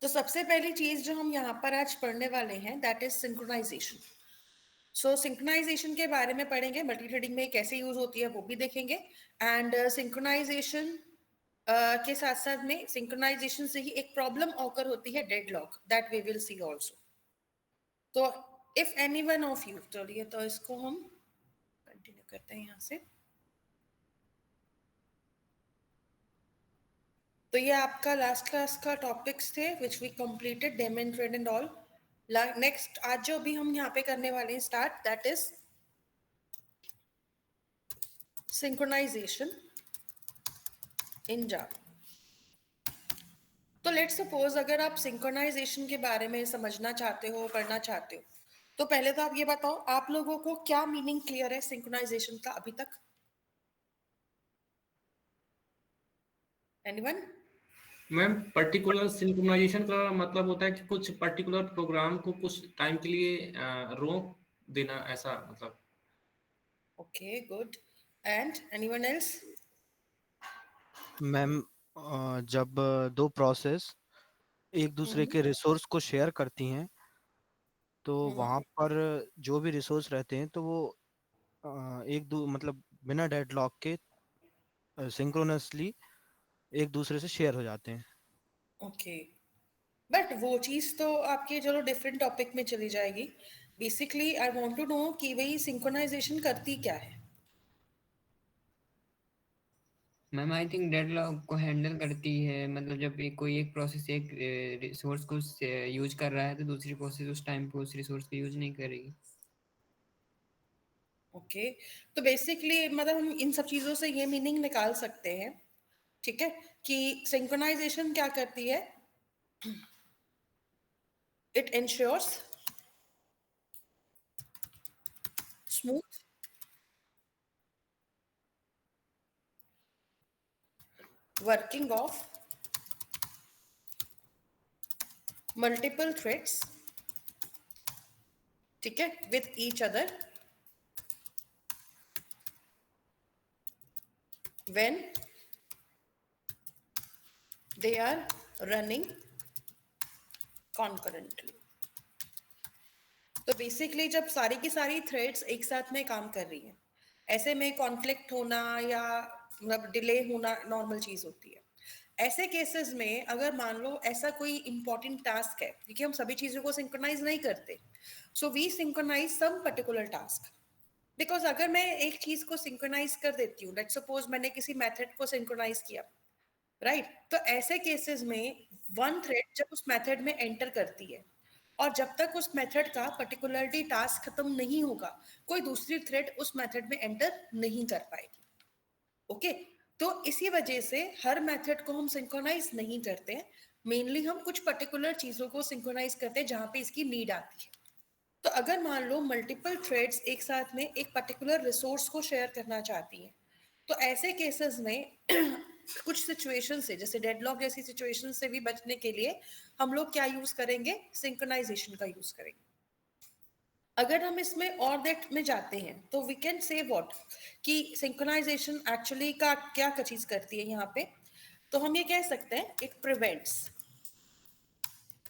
तो सबसे पहली चीज जो हम यहाँ पर आज पढ़ने वाले हैं that is synchronization. So synchronization के बारे में पढ़ेंगे, मल्टी थ्रेडिंग में कैसे यूज होती है वो भी देखेंगे। एंड सिंक्रोनाइजेशन के साथ साथ में सिंक्रोनाइजेशन से ही एक प्रॉब्लम ऑकर होती है, deadlock, that we will see also. तो if any one of you, चलिए तो इसको हम कंटिन्यू करते हैं यहाँ से। तो ये आपका लास्ट क्लास का टॉपिक्स थे which we completed, daemon thread and all. Next आज जो भी हम यहाँ पे करने वाले हैं start, that is synchronization in Java. तो लेट्स सपोज अगर आप सिंक्रोनाइजेशन के बारे में समझना चाहते हो, पढ़ना चाहते हो, तो पहले तो आप ये बताओ आप लोगों को क्या मीनिंग क्लियर है सिंक्रोनाइजेशन का अभी तक? एनीवन? मैम, पर्टिकुलर सिंक्रोनाइजेशन का मतलब होता है कि कुछ पर्टिकुलर प्रोग्राम को कुछ टाइम के लिए रोक देना, ऐसा मतलब। Okay, good. And anyone else? Ma'am, जब दो प्रोसेस एक दूसरे के रिसोर्स को शेयर करती हैं तो वहाँ पर जो भी रिसोर्स रहते हैं तो वो एक दो मतलब बिना डेडलॉक के सिंक्रोनसली एक दूसरे से शेयर हो जाते हैं। ओके, बट वो चीज तो आपके चलो डिफरेंट टॉपिक में चली जाएगी। Basically I want to know कि वही सिंक्रोनाइजेशन करती क्या है। मैम आई थिंक डेडलॉक को हैंडल करती है, मतलब जब कोई एक प्रोसेस एक रिसोर्स को यूज कर रहा है तो दूसरी प्रोसेस उस टाइम पे उस रिसोर्स को यूज नहीं करेगी। ओके, तो बेसिकली मतलब हम इन सब चीजों से ये मीनिंग निकाल सकते हैं, ठीक है, कि सिंक्रोनाइजेशन क्या करती है, it ensures smooth working of multiple threads, ठीक है, with each other when they are running concurrently। तो बेसिकली जब सारी की सारी थ्रेड्स एक साथ में काम कर रही हैं, ऐसे में कॉन्फ्लिक्ट होना या मतलब डिले होना नॉर्मल चीज होती है। ऐसे केसेस में अगर मान लो ऐसा कोई इंपॉर्टेंट टास्क है, क्योंकि हम सभी चीजों को सिंक्रोनाइज नहीं करते, so we synchronize some particular task. Because अगर मैं एक चीज को सिंक्रोनाइज कर देती हूँ, लेट्स सपोज मैंने किसी मेथड को सिंक्रोनाइज किया, राइट, तो ऐसे केसेस में वन थ्रेड जब उस मेथड में एंटर करती है और जब तक उस मेथड का पर्टिकुलरली टास्क खत्म नहीं होगा, कोई दूसरी थ्रेड उस मेथड में एंटर नहीं कर पाएगी। ओके, तो इसी वजह से हर मेथड को हम सिंक्रोनाइज नहीं करते हैं, मेनली हम कुछ पर्टिकुलर चीजों को सिंक्रोनाइज करते हैं जहां पे इसकी नीड आती है। तो अगर मान लो मल्टीपल थ्रेड्स एक साथ में एक पर्टिकुलर रिसोर्स को शेयर करना चाहती हैं, तो ऐसे केसेस में कुछ सिचुएशन से, जैसे डेडलॉक जैसी सिचुएशन से भी बचने के लिए हम लोग क्या यूज करेंगे, सिंक्रोनाइजेशन का यूज करेंगे। अगर हम इसमें और डेप्थ में जाते हैं तो वी कैन से व्हाट, कि सिंक्रोनाइजेशन एक्चुअली का क्या चीज करती है यहाँ पे, तो हम ये कह सकते हैं इट प्रिवेंट्स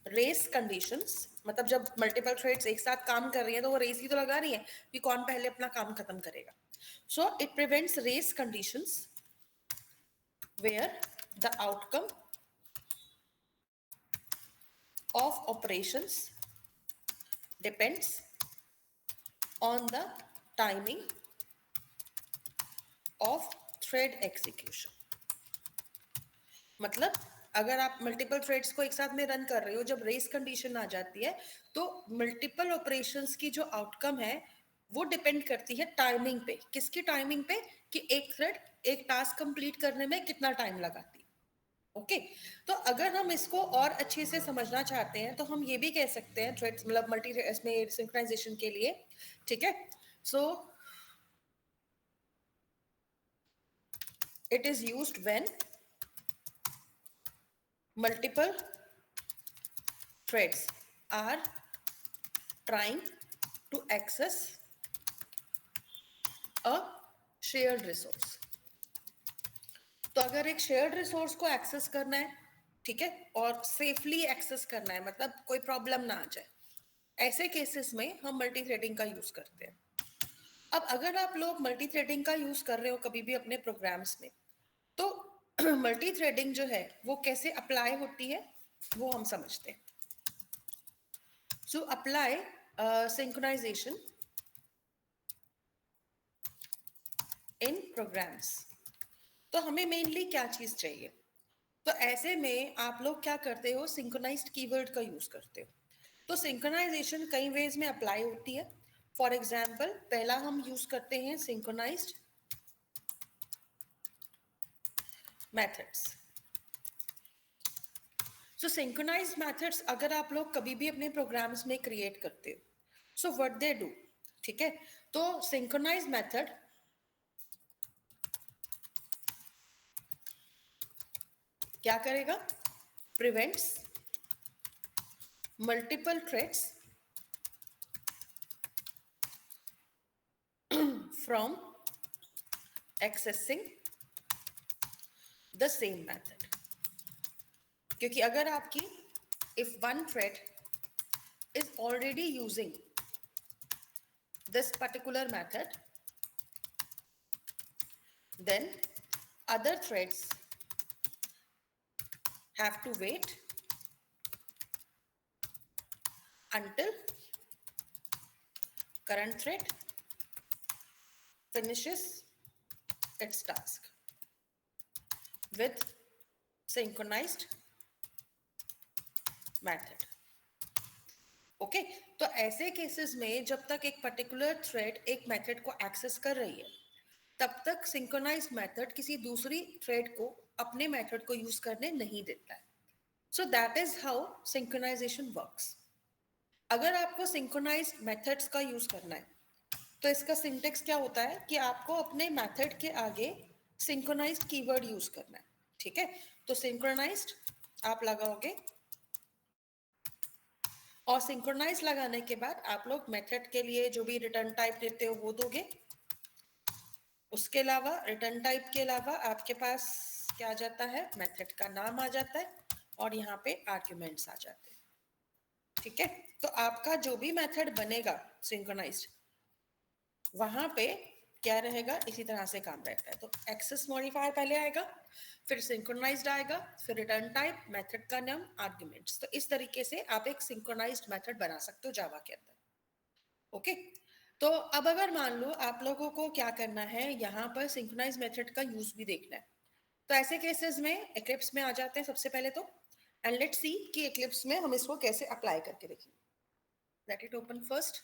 रेस कंडीशंस। मतलब जब मल्टीपल थ्रेड्स एक साथ काम कर रही हैं तो वो रेस ही तो लगा रही है कि कौन पहले अपना काम खत्म करेगा। So it prevents race conditions where the outcome of operations depends on the timing of thread execution। मतलब अगर आप मल्टीपल थ्रेड्स को एक साथ में रन कर रहे हो, जब रेस कंडीशन आ जाती है तो मल्टीपल ऑपरेशंस की जो आउटकम है वो डिपेंड करती है टाइमिंग पे। किसकी टाइमिंग पे, कि एक थ्रेड एक टास्क कंप्लीट करने में कितना टाइम लगाती है। ओके, तो अगर हम इसको और अच्छे से समझना चाहते हैं तो हम ये भी कह सकते हैं थ्रेड्स मतलब मल्टी इसमें सिंक्रोनाइजेशन के लिए, ठीक है, so it is used when multiple threads are trying to access a shared resource. तो अगर एक शेयर्ड रिसोर्स को एक्सेस करना है ठीक है, और सेफली एक्सेस करना है, मतलब कोई प्रॉब्लम ना आ जाए, ऐसे केसेस में हम मल्टी थ्रेडिंग का यूज करते हैं। अब अगर आप लोग मल्टी थ्रेडिंग का यूज कर रहे हो कभी भी अपने प्रोग्राम्स में, तो मल्टी थ्रेडिंग जो है वो कैसे अप्लाई होती है वो हम समझते हैं। सो अप्लाई सिंक्रोनाइजेशन इन प्रोग्राम्स। तो हमें मेनली क्या चीज चाहिए? तो ऐसे में आप लोग क्या करते हो, सिंक्रोनाइज्ड कीवर्ड का यूज करते हो। तो सिंक्रोनाइजेशन कई वेज में अप्लाई होती है। फॉर एग्जाम्पल, पहला हम यूज करते हैं सिंक्रोनाइज्ड मेथड्स। सो सिंक्रोनाइज्ड मेथड्स अगर आप लोग कभी भी अपने प्रोग्राम्स में क्रिएट करते हो, सो व्हाट दे डू, ठीक है, तो सिंक्रोनाइज्ड मेथड क्या करेगा? Prevents multiple threads from accessing the same method. क्योंकि अगर आपकी if one thread is already using this particular method, then other threads have to wait until current thread finishes its task with synchronized method. Okay, तो ऐसे cases में जब तक एक particular thread एक मेथड को एक्सेस कर रही है, तब तक सिंक्रोनाइज्ड मेथड किसी दूसरी थ्रेड को अपने मेथड को यूज करने नहीं देता है। So that is how synchronization works. अगर आपको सिंक्रोनाइज्ड मेथड्स का यूज करना है, तो इसका सिंटेक्स क्या होता है कि आपको अपने मेथड के आगे सिंक्रोनाइज्ड कीवर्ड यूज करना है, ठीक है। तो सिंक्रोनाइज्ड आप लगाओगे, और सिंक्रोनाइज लगाने के बाद आप लोग मेथड के लिए जो भी रिटर्न टाइप देते हो वो दोगे। उसके अलावा रिटर्न टाइप के अलावा आपके पास क्या आ जाता है, मेथड का नाम आ जाता है, और यहाँ पे आर्ग्यूमेंट्स आ जाते हैं, ठीक है। तो आपका जो भी मेथड बनेगा सिंक्रोनाइज्ड, वहां पे क्या रहेगा, इसी तरह से काम रहता है। तो एक्सेस मॉडिफायर पहले आएगा, फिर सिंक्रोनाइज्ड आएगा, फिर रिटर्न टाइप, मेथड का नाम, आर्ग्यूमेंट्स। तो इस तरीके से आप एक सिंक्रोनाइज्ड मेथड बना सकते हो जावा के अंदर। ओके, तो अब अगर मान लो आप लोगों को क्या करना है, यहाँ पर सिंक्रोनाइज मेथड का यूज भी देखना है, तो ऐसे केसेस में एक्लिप्स में आ जाते हैं सबसे पहले तो, एंड लेट्स सी कि एक्लिप्स में हम इसको कैसे अप्लाई करके देखेंगे। Let it open first.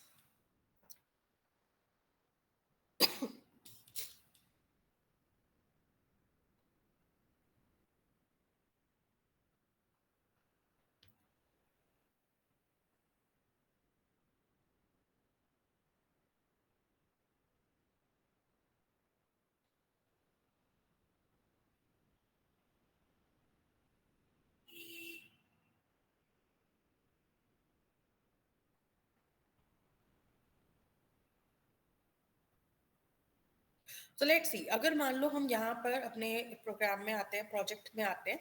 तो लेट्स सी, अगर मान लो हम यहाँ पर अपने प्रोग्राम में आते हैं, प्रोजेक्ट में आते हैं,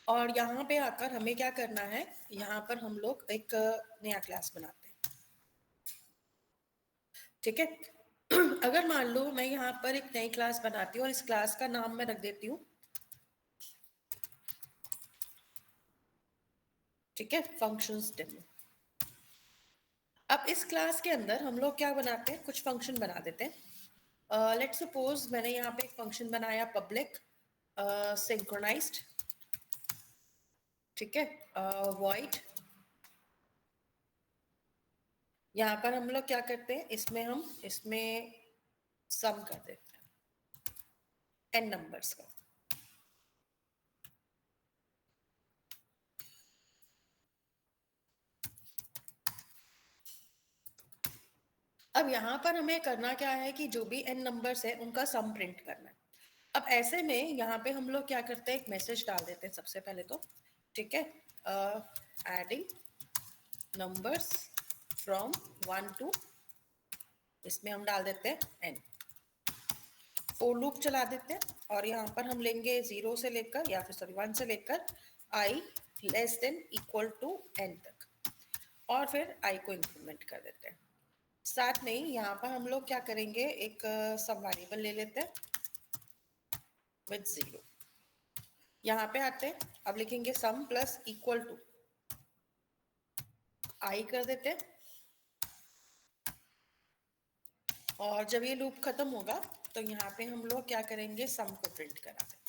और यहाँ पे आकर हमें क्या करना है, यहाँ पर हम लोग एक नया क्लास बनाते हैं, ठीक है। अगर मान लो मैं यहाँ पर एक नई क्लास बनाती हूँ और इस क्लास का नाम मैं रख देती हूँ, ठीक है, फंक्शंस डेमो। अब इस क्लास के अंदर हम लोग क्या बनाते हैं, कुछ फंक्शन बना देते हैं। लेट्स सपोज मैंने यहाँ पे एक फंक्शन बनाया पब्लिक सिंक्रोनाइज्ड, ठीक है, वॉइड। यहाँ पर हम लोग क्या करते हैं, इसमें सम कर देते हैं n नंबर्स का। अब यहाँ पर हमें करना क्या है कि जो भी n नंबर्स है उनका सम प्रिंट करना है। अब ऐसे में यहाँ पे हम लोग क्या करते हैं, एक मैसेज डाल देते हैं सबसे पहले तो, ठीक है, एडिंग नंबर्स फ्रॉम 1 to, इसमें हम डाल देते हैं n। फॉर लूप चला देते हैं, और यहाँ पर हम लेंगे 0 से लेकर, या फिर सॉरी 1 से लेकर i less than equal to n तक, और फिर i को इंक्रीमेंट कर देते हैं। साथ में ही यहाँ पर हम लोग क्या करेंगे, एक सम वेरिएबल ले लेते हैं विद 0। यहाँ पे आते हैं, अब लिखेंगे सम प्लस इक्वल टू i कर देते हैं, और जब ये लूप खत्म होगा तो यहाँ पे हम लोग क्या करेंगे, सम को प्रिंट करा देंगे।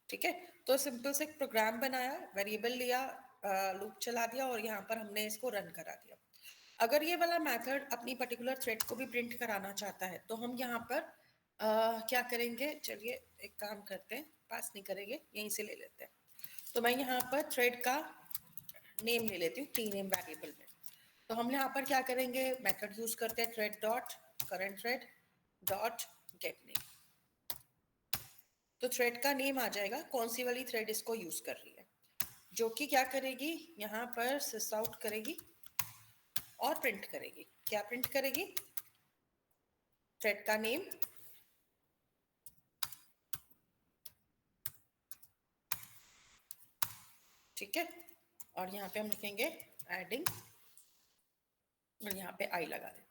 ठीक है, तो सिंपल से एक प्रोग्राम बनाया, वेरिएबल लिया, लूप चला दिया, और यहाँ पर हमने इसको रन करा दिया। अगर ये वाला मेथड अपनी पर्टिकुलर थ्रेड को भी प्रिंट कराना चाहता है तो हम यहाँ पर क्या करेंगे, चलिए एक काम करते हैं, पास नहीं करेंगे, यहीं से ले लेते हैं। तो मैं यहाँ पर थ्रेड का नेम ले लेती हूँ tname वेरिएबल में। तो हम यहाँ पर क्या करेंगे, मेथड यूज करते हैं thread dot current thread dot gate name. तो थ्रेड का नेम आ जाएगा, कौन सी वाली थ्रेड इसको यूज कर रही है, जो कि क्या करेगी, यहाँ पर सिस आउट करेगी और प्रिंट करेगी। क्या प्रिंट करेगी, थ्रेड का नेम ठीक है, और यहाँ पे हम लिखेंगे एडिंग, और यहाँ पे आई लगा देते हैं।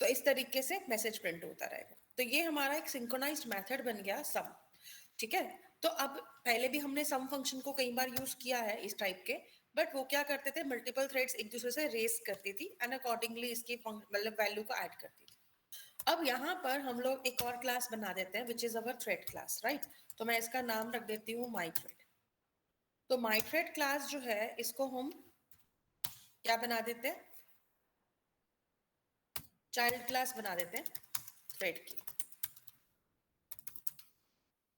तो इस तरीके से मैसेज प्रिंट होता रहेगा। तो ये हमारा एक सिंक्रोनाइज्ड मेथड बन गया सम। ठीक है, तो अब पहले भी हमने सम फंक्शन को कई बार यूज किया है इस टाइप के, बट वो क्या करते थे, मल्टीपल थ्रेड्स एक दूसरे से रेस करती थी एंड अकॉर्डिंगली इसकी मतलब वैल्यू को ऐड करती थी। अब यहाँ पर हम लोग एक और क्लास बना देते हैं which is our thread class, right. तो मैं इसका नाम रख देती हूँ माई थ्रेड। तो माई थ्रेड क्लास जो है, इसको हम क्या बना देते हैं, चाइल्ड क्लास बना देते हैं थ्रेड की।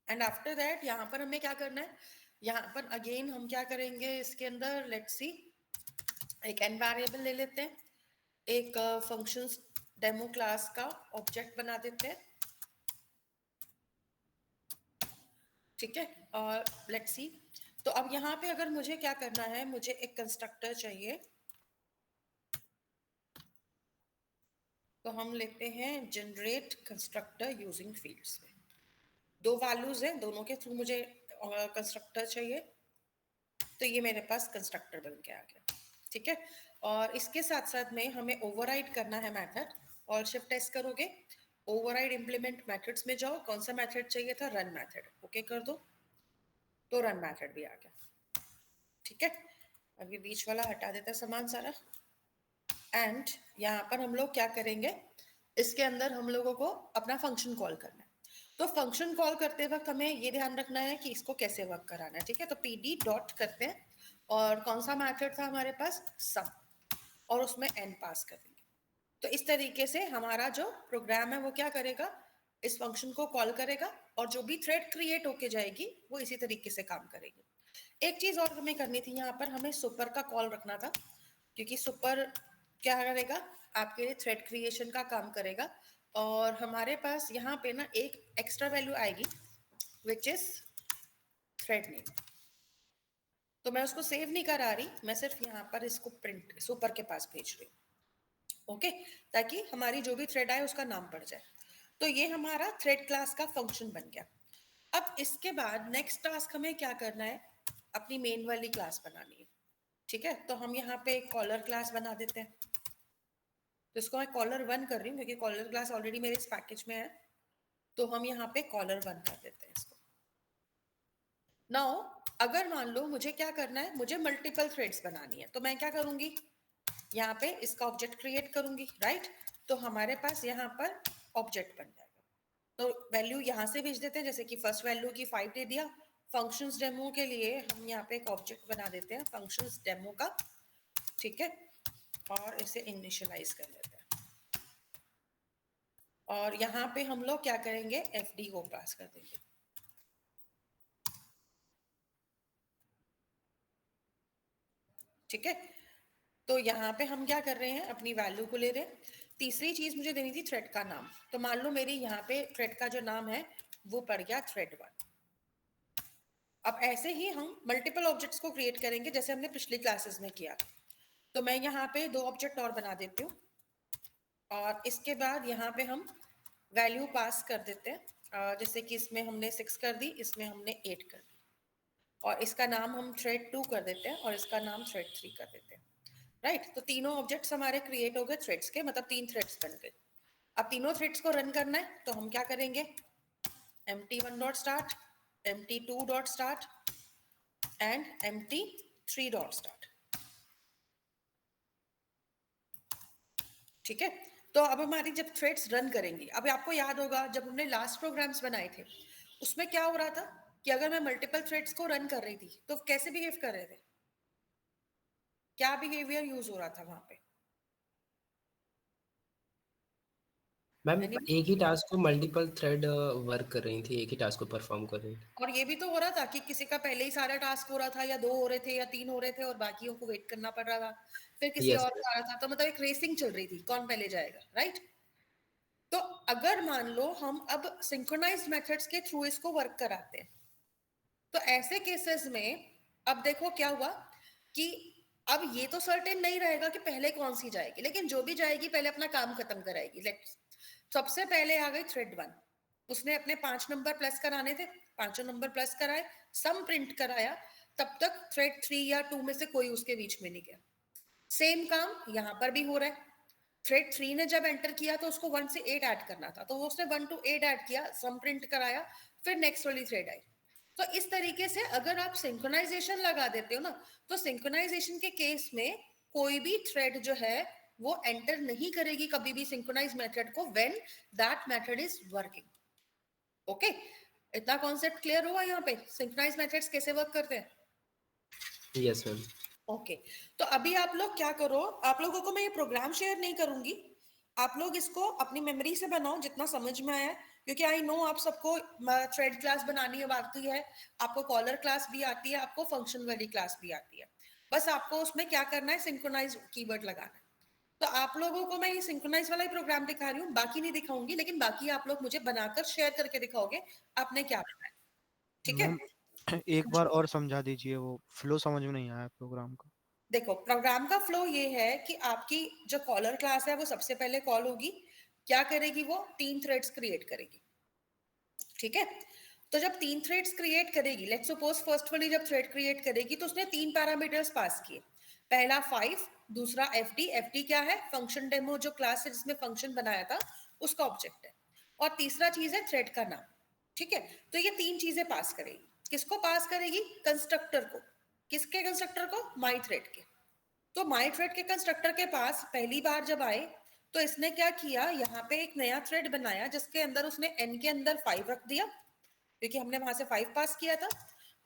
एंड आफ्टर दैट यहाँ पर हमें क्या करना है, यहाँ पर अगेन हम क्या करेंगे, इसके अंदर लेट्स सी एक n वेरिएबल ले लेते हैं, एक फंक्शंस डेमो क्लास का ऑब्जेक्ट बना देते हैं। ठीक है, और लेट्स सी, तो अब यहाँ पे अगर मुझे क्या करना है, मुझे एक कंस्ट्रक्टर चाहिए, तो हम लेते हैं जनरेट कंस्ट्रक्टर यूजिंग फील्ड्स में। दो वैल्यूज हैं, दोनों के थ्रू मुझे कंस्ट्रक्टर चाहिए, तो ये मेरे पास कंस्ट्रक्टर बन के आ गया। ठीक है, और इसके साथ साथ में हमें ओवरराइड करना है मेथड, और शिफ्ट एस करोगे, ओवरराइड इंप्लीमेंट मेथड्स में जाओ, कौन सा मेथड चाहिए था, रन मेथड, ओके कर दो, तो रन मेथड भी आ गया। ठीक है, अब ये बीच वाला हटा देता है सामान सारा, एंड यहाँ पर हम लोग क्या करेंगे, इसके अंदर हम लोगों को अपना फंक्शन कॉल करना है। तो फंक्शन कॉल करते वक्त हमें ये ध्यान रखना है कि इसको कैसे वर्क कराना है। ठीक है, तो pd डॉट करते हैं, और कौन सा मेथड था हमारे पास, सम, और उसमें n पास कर देंगे। तो इस तरीके से हमारा जो प्रोग्राम है वो क्या करेगा, इस फंक्शन को कॉल करेगा, और जो भी थ्रेड क्रिएट होके जाएगी वो इसी तरीके से काम करेगी। एक चीज और हमें करनी थी, यहाँ पर हमें सुपर का कॉल रखना था, क्योंकि सुपर क्या करेगा, आपके लिए थ्रेड क्रिएशन का काम करेगा। और हमारे पास यहाँ पे ना एक एक्स्ट्रा वैल्यू आएगी विच इज थ्रेड नेम। तो मैं उसको सेव नहीं करा रही, मैं सिर्फ यहाँ पर इसको प्रिंट सुपर के पास भेज रही हूँ, ओके, ताकि हमारी जो भी थ्रेड आए उसका नाम पड़ जाए। तो ये हमारा थ्रेड क्लास का फंक्शन बन गया। अब इसके बाद नेक्स्ट टास्क हमें क्या करना है, अपनी मेन वाली क्लास बनानी है। ठीक है, तो हम यहाँ पे एक कॉलर क्लास बना देते हैं। तो इसको मैं कॉलर 1 कर रही हूँ, क्योंकि कॉलर क्लास ऑलरेडी मेरे इस पैकेज में है, तो हम यहाँ पे कॉलर 1 कर देते हैं इसको। नाउ अगर मान लो मुझे क्या करना है, मुझे मल्टीपल थ्रेड्स बनानी है, तो मैं क्या करूंगी, यहाँ पे इसका ऑब्जेक्ट क्रिएट करूंगी, राइट। तो हमारे पास यहाँ पर ऑब्जेक्ट बन जाएगा। तो वैल्यू यहाँ से भेज देते हैं, जैसे कि फर्स्ट वैल्यू की 5 दे दिया। फंक्शंस डेमो के लिए हम यहाँ पे एक ऑब्जेक्ट बना देते हैं फंक्शंस डेमो का। ठीक है, और इसे इनिशियलाइज कर लेते हैं, और यहाँ पे हम लोग क्या करेंगे, fd को पास कर देंगे। ठीक है, तो यहाँ पे हम क्या कर रहे हैं, अपनी वैल्यू को ले रहे हैं। तीसरी चीज मुझे देनी थी थ्रेड का नाम, तो मान लो मेरी यहाँ पे थ्रेड का जो नाम है वो पड़ गया thread1। अब ऐसे ही हम मल्टीपल ऑब्जेक्ट्स को क्रिएट करेंगे, जैसे हमने पिछली क्लासेस में किया। तो मैं यहाँ पे 2 ऑब्जेक्ट और बना देती हूँ, और इसके बाद यहाँ पे हम वैल्यू पास कर देते हैं, जैसे कि इसमें हमने 6 कर दी, इसमें हमने 8 कर दी। और इसका नाम हम थ्रेड 2 कर देते हैं और इसका नाम थ्रेड 3 कर देते हैं, राइट। तो तीनों ऑब्जेक्ट्स हमारे क्रिएट हो गए थ्रेड्स के, मतलब 3 थ्रेड्स बन गए। अब तीनों थ्रेड्स को रन करना है तो हम क्या करेंगे, empty1.start, empty2.start एंड empty3.start। ठीक है, तो अब हमारी जब थ्रेड्स रन करेंगी, अब आपको याद होगा जब हमने लास्ट प्रोग्राम्स बनाए थे उसमें क्या हो रहा था कि अगर मैं मल्टीपल थ्रेड्स को रन कर रही थी तो कैसे बिहेव कर रहे थे, क्या बिहेवियर यूज हो रहा था वहां पे? Ma'am Anyone? एक ही टास्क को मल्टीपल थ्रेड वर्क कर रही थी, एक ही टास्क को परफॉर्म कर रही थी। और ये भी तो हो रहा था कि किसी का पहले ही सारा टास्क हो रहा था, या 2 हो रहे थे या 3 हो रहे थे और बाकियों को वेट करना पड़ रहा था, फिर किसी यस और का आ रहा था, तो मतलब एक रेसिंग चल रही थी कौन पहले जाएगा, राइट। तो अगर मान लो हम अब सिंक्रोनाइज्ड मेथड्स के थ्रू इसको वर्क कराते हैं तो ऐसे केसेस में अब देखो क्या हुआ कि अब ये तो सर्टेन नहीं रहेगा कि पहले कौन सी जाएगी, लेकिन जो भी जाएगी पहले अपना काम खत्म कराएगी। लेट्स सबसे पहले आ गई थ्रेड 1, उसने अपने 5 नंबर प्लस कराने थे, 5 नंबर प्लस कराए, सम प्रिंट कराया, तब तक थ्रेड 3 या 2 में से कोई उसके बीच में नहीं गया। सेम काम यहाँ पर भी हो रहा है, थ्रेड 3 ने जब एंटर किया तो उसको 1 से 8 ऐड करना था, तो वो उसने 1 to 8 ऐड किया, सम प्रिंट कराया, फिर नेक्स्ट वाली थ्रेड आई। तो इस तरीके से अगर आप सिंक्रोनाइजेशन लगा देते हो ना, तो सिंक्रोनाइजेशन के केस में कोई भी थ्रेड जो है वो एंटर नहीं करेगी कभी भी सिंक्रोनाइज मेथड को when that method is working. Okay, इतना कॉन्सेप्ट क्लियर हुआ यहाँ पे सिंक्रोनाइज मेथड्स कैसे वर्क करते हैं? Yes ma'am. ओके, तो अभी आप लोग क्या करो, आप लोगों को मैं ये प्रोग्राम शेयर नहीं करूंगी, आप लोग इसको अपनी मेमोरी से बनाओ जितना समझ में आया, क्योंकि आई नो आप सबको थ्रेड क्लास बनानी आती है, आपको कॉलर क्लास भी आती है, आपको फंक्शन वाली क्लास भी आती है, बस आपको उसमें क्या करना है, सिंक्रोनाइज कीवर्ड लगाना है। तो आप लोगों को मैं ये सिंक्रोनाइज वाला ही प्रोग्राम दिखा रही हूँ, बाकी नहीं दिखाऊंगी, लेकिन बाकी आप लोग मुझे बनाकर शेयर करके दिखाओगे आपने क्या बनाया, ठीक है? मैम एक बार और समझा दीजिए, वो फ्लो समझ में नहीं आया प्रोग्राम का। देखो प्रोग्राम का फ्लो ये है कि आपकी जो कॉलर क्लास है वो सबसे पहले कॉल होगी, क्या करेगी, वो 3 थ्रेड्स क्रिएट करेगी, ठीक है। तो जब 3 थ्रेड्स क्रिएट करेगी, लेट्स सपोज फर्स्ट वाली जब थ्रेड क्रिएट करेगी तो उसने 3 पैरामीटर्स पास किए, पहला 5, दूसरा एफडी, एफडी क्या है, फंक्शन डेमो जो क्लास है जिसमें फंक्शन बनाया था उसका ऑब्जेक्ट है, और तीसरा चीज है थ्रेड का नाम, ठीक है। तो ये 3 चीजें पास करेगी, किसको पास करेगी, कंस्ट्रक्टर को, किसके कंस्ट्रक्टर को, माई थ्रेड के। तो माई थ्रेड के कंस्ट्रक्टर के पास पहली बार जब आए तो इसने क्या किया, यहाँ पे एक नया थ्रेड बनाया जिसके अंदर उसने n के अंदर 5 रख दिया, क्योंकि हमने वहां से 5 पास किया था,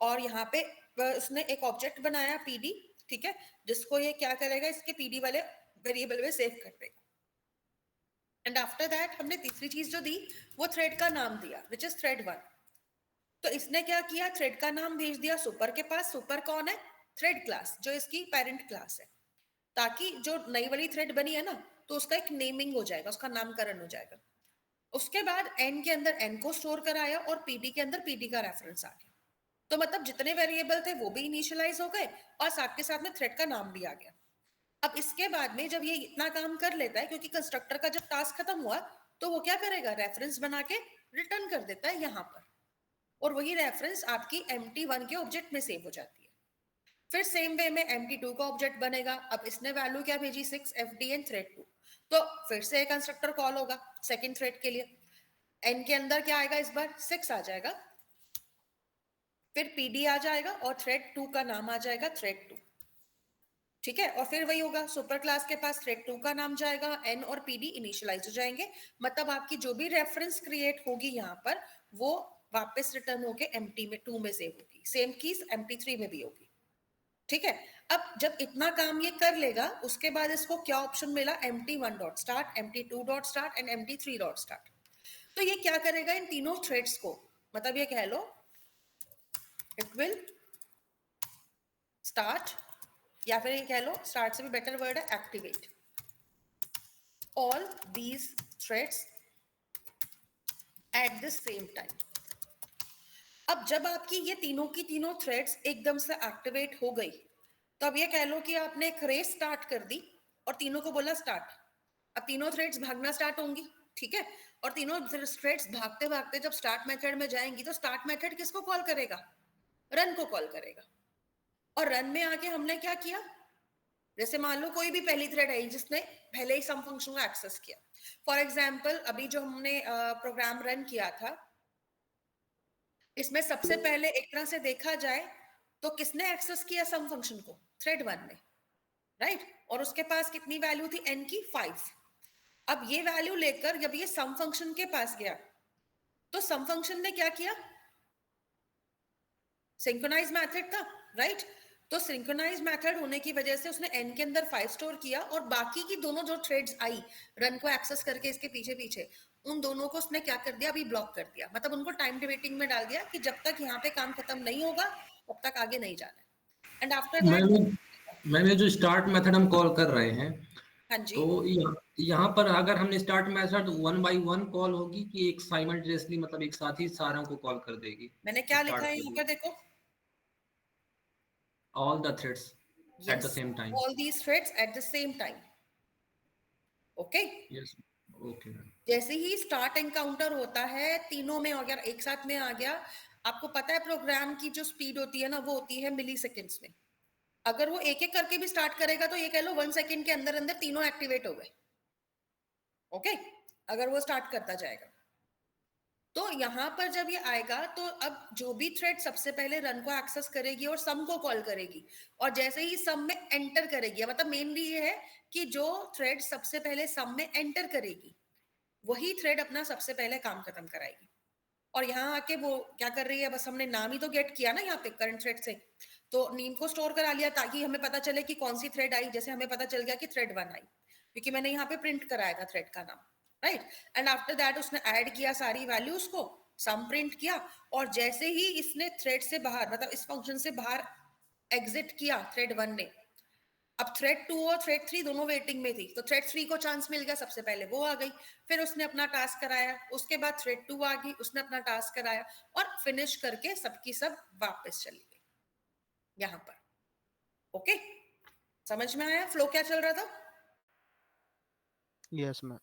और यहाँ पे उसने एक ऑब्जेक्ट बनाया pd, ठीक है, जिसको ये क्या करेगा, इसके pd वाले वेरिएबल में सेव कर देगा। एंड आफ्टर दैट हमने तीसरी चीज जो दी वो थ्रेड का नाम दिया, विच इज थ्रेड 1। तो इसने क्या किया, थ्रेड का नाम भेज दिया सुपर के पास, सुपर कौन है, थ्रेड क्लास, जो इसकी पेरेंट क्लास है, ताकि जो नई वाली थ्रेड बनी है ना तो उसका एक नेमिंग हो जाएगा, उसका नामकरण हो जाएगा। उसके बाद एन के अंदर एन को स्टोर कराया और पीडी के अंदर पीडी का रेफरेंस आ गया, तो मतलब जितने वेरिएबल थे वो भी इनिशियलाइज हो गए और साथ के साथ में थ्रेड का नाम भी आ गया। अब इसके बाद में जब ये इतना काम कर लेता है, क्योंकि कंस्ट्रक्टर का जब टास्क खत्म हुआ तो वो क्या करेगा, रेफरेंस बना के रिटर्न कर देता है यहाँ पर, और वही रेफरेंस आपकी empty1 के ऑब्जेक्ट में सेव हो जाती है। फिर सेम वे में empty2 का ऑब्जेक्ट बनेगा, अब इसने वैल्यू क्या भेजी, 6 fd एंड थ्रेड 2, तो फिर से एक कंस्ट्रक्टर कॉल होगा सेकंड थ्रेड के लिए, n के अंदर क्या आएगा, इस बार 6 आ जाएगा, फिर pd आ जाएगा और थ्रेड 2 का नाम आ जाएगा थ्रेड 2, ठीक है। और फिर वही होगा, सुपर क्लास के पास थ्रेड 2 का नाम जाएगा, n और pd इनिशियलाइज हो जाएंगे, मतलब आपकी जो भी रेफरेंस क्रिएट होगी यहाँ पर वो वापस रिटर्न होके empty में 2 में सेव होगी, सेम कीज empty3 में भी होगी, ठीक है। अब जब इतना काम ये कर लेगा उसके बाद इसको क्या ऑप्शन मिला, empty1.start, empty2.start एंड empty3.start। तो ये क्या करेगा, इन तीनों थ्रेड्स को, मतलब ये कह लो इट विल स्टार्ट, या फिर ये कह लो स्टार्ट से भी बेटर वर्ड है activate all these threads at the same time. अब जब आपकी ये तीनों की तीनों थ्रेड्स एकदम से एक्टिवेट हो गई तो अब ये कह लो कि आपने एक रेस स्टार्ट कर दी और तीनों को बोला स्टार्ट, अब तीनों थ्रेड्स भागना स्टार्ट होंगी, ठीक है, और तीनों थ्रेड्स भागते भागते जब स्टार्ट मेथड में जाएंगी तो स्टार्ट मेथड किसको कॉल करेगा, रन को कॉल करेगा। और रन में आके हमने क्या किया, जैसे मान लो कोई भी पहली थ्रेड आई जिसने पहले ही सम फंक्शन को एक्सेस किया। फॉर एग्जांपल अभी जो हमने प्रोग्राम रन किया था, इसमें सबसे पहले एक तरह से देखा जाए तो किसने एक्सेस किया सम फंक्शन को, थ्रेड 1 ने, राइट। और उसके पास कितनी वैल्यू थी, n की 5। अब ये वैल्यू लेकर जब ये सम फंक्शन के पास गया तो सम फंक्शन ने क्या किया, सिंक्रोनाइज मेथड था, राइट। तो सिंक्रोनाइज मेथड होने की वजह से उसने n के अंदर 5 स्टोर किया और बाकी की दोनों जो थ्रेड्स आई रन को एक्सेस करके इसके पीछे पीछे, उन दोनों को उसने क्या कर दिया, अभी ब्लॉक कर दिया, मतलब उनको टाइम डिवेटिंग में डाल दिया कि जब तक यहाँ पे काम खत्म नहीं होगा तब तक आगे नहीं जाना है। एंड आफ्टर दैट मैंने जो स्टार्ट मेथड हम कॉल कर रहे हैं, हाँ जी, तो यहाँ पर अगर हमने स्टार्ट मेथड 1 by 1 कॉल होगी कि एक साइमल्टेनियसली, मतलब एक साथ ही सारों को कॉल कर देगी? मैंने क्या लिखा है यहाँ पर देखो, all the threads at the yes, same time. all these threads at the same time, okay? Yes, okay ma'am. जैसे ही स्टार्ट एनकाउंटर होता है, तीनों में अगर एक साथ में आ गया, आपको पता है प्रोग्राम की जो स्पीड होती है ना, वो होती है मिली सेकेंड्स में। अगर वो एक एक करके भी स्टार्ट करेगा तो ये कह लो 1 सेकेंड के अंदर अंदर तीनों एक्टिवेट हो गए, ओके, अगर वो स्टार्ट करता जाएगा। तो यहां पर जब ये आएगा तो अब जो भी थ्रेड सबसे पहले रन को एक्सेस करेगी और सम को कॉल करेगी, और जैसे ही सम में एंटर करेगी, मतलब मेनली ये है कि जो थ्रेड सबसे पहले सम में एंटर करेगी वही थ्रेड अपना सबसे पहले काम खत्म कराएगी। और यहाँ आके वो क्या कर रही है, बस हमने नाम ही तो गेट किया ना यहाँ पे करंट थ्रेड से, तो नेम को स्टोर करा लिया ताकि हमें पता चले कि कौन सी थ्रेड आई। जैसे हमें पता चल गया कि थ्रेड 1 आई क्योंकि मैंने यहाँ पे प्रिंट कराया था थ्रेड का नाम, राइट। एंड आफ्टर दैट उसने ऐड किया सारी वैल्यूज को, सम प्रिंट किया, और जैसे ही इसने थ्रेड से बाहर, मतलब इस फंक्शन से बाहर एग्जिट किया थ्रेड 1 ने, अब थ्रेड 2 और थ्रेड 3 दोनों वेटिंग में थी, तो थ्रेड 3 को चांस मिल गया, सबसे पहले वो आ गई, फिर उसने अपना टास्क कराया, उसके बाद थ्रेड 2 आ गई, उसने अपना टास्क कराया, और फिनिश करके सबकी सब वापस चली गई यहां पर। ओके, समझ में आया फ्लो क्या चल रहा था? Yes ma'am.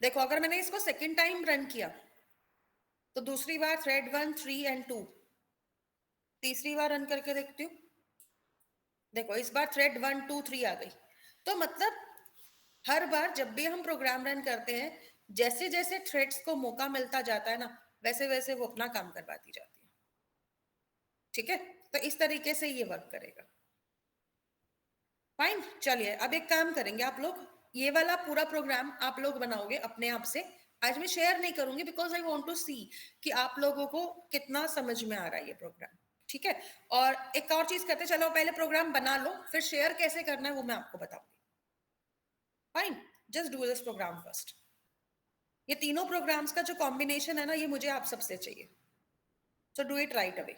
देखो अगर मैंने इसको सेकेंड टाइम रन किया तो दूसरी बार थ्रेड 1, 3 एंड 2, तीसरी बार रन करके देखती हूँ, देखो इस बार थ्रेड 1, 2, 3 आ गई। तो मतलब हर बार जब भी हम प्रोग्राम रन करते हैं, जैसे जैसे थ्रेड्स को मौका मिलता जाता है ना, वैसे वैसे वो अपना काम करवाती जाती है, ठीक है। तो इस तरीके से ये वर्क करेगा। फाइन, चलिए अब एक काम करेंगे, आप लोग ये वाला पूरा प्रोग्राम आप लोग बनाओगे अपने आप से। आज मैं शेयर नहीं करूंगी बिकॉज आई वांट टू सी कि आप लोगों को कितना समझ में आ रहा है ये प्रोग्राम, ठीक है। और एक और चीज करते, चलो पहले प्रोग्राम बना लो, फिर शेयर कैसे करना है वो मैं आपको बताऊंगी। Fine, just do this program first. ये तीनों प्रोग्राम्स का जो कॉम्बिनेशन है ना, ये मुझे आप सबसे चाहिए, so do it right away.